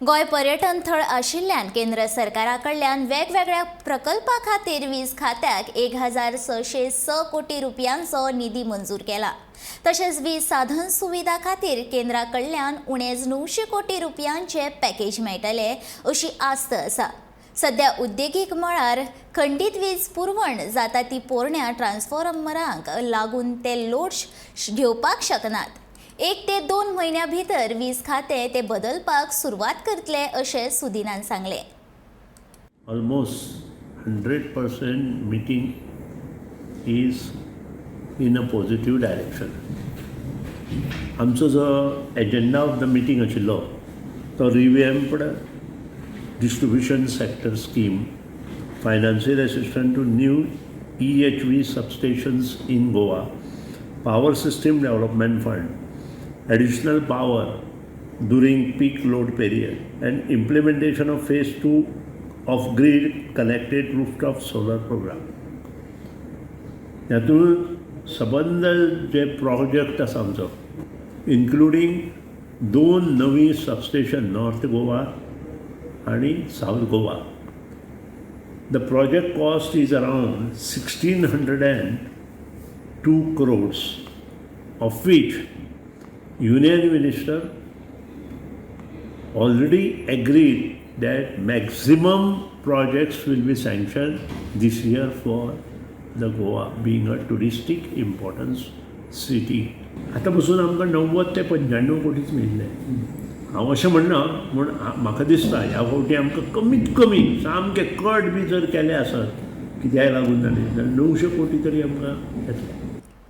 गोय पर्यटन थळ आशिल्ल्यान केंद्र सरकारा कडल्यान वेगवेगळ्या प्रकल्पा खातीर वीज खात्याक 1606 कोटी रुपयांचो निधी मंजूर केला। तशेंच वीज साधन सुविधा खातीर केंद्रा कडल्यान उणेज 900 कोटी रुपयांचे पॅकेज मेळटले अशी आस्त आसा। सध्या उद्देगीक मळार खंडीत वीज पुरवण जाता ती पोरण्या ट्रान्सफॉर्मरांक लागून ते लोड घेवपाक शकनात। 1 ते 2 म्हयन्या भितर वीज खाते ते बदलपाक सुरवात करतले अशें सुदिनान सांगले। Almost 100% meeting is in a positive direction. आमचो जो एजेंडा ऑफ द मीटिंग आशिल्लो तो revamped distribution sector scheme, financial assistant to new EHV substations in Goa, power system development fund, additional power during peak load period, and implementation of phase 2 of grid connected rooftop solar program. यातून सबंद जे project आसा आमचो, including 2 नवी substation north Goa आणि south Goa. The project cost is around 1602 crores, of which Union Minister already agreed that maximum projects will be sanctioned this year for the Goa being a touristic importance city. आता पासून आमकां 90 ते 95 कोटीच मेळिल्ले. हांव अशें म्हणना, पूण म्हाका दिसता ह्या फावटी आमकां कमीत कमी सामकें कट बी जर केले आसत कित्याक लागून जालें जाल्यार 900 कोटी तरी आमकां येतले.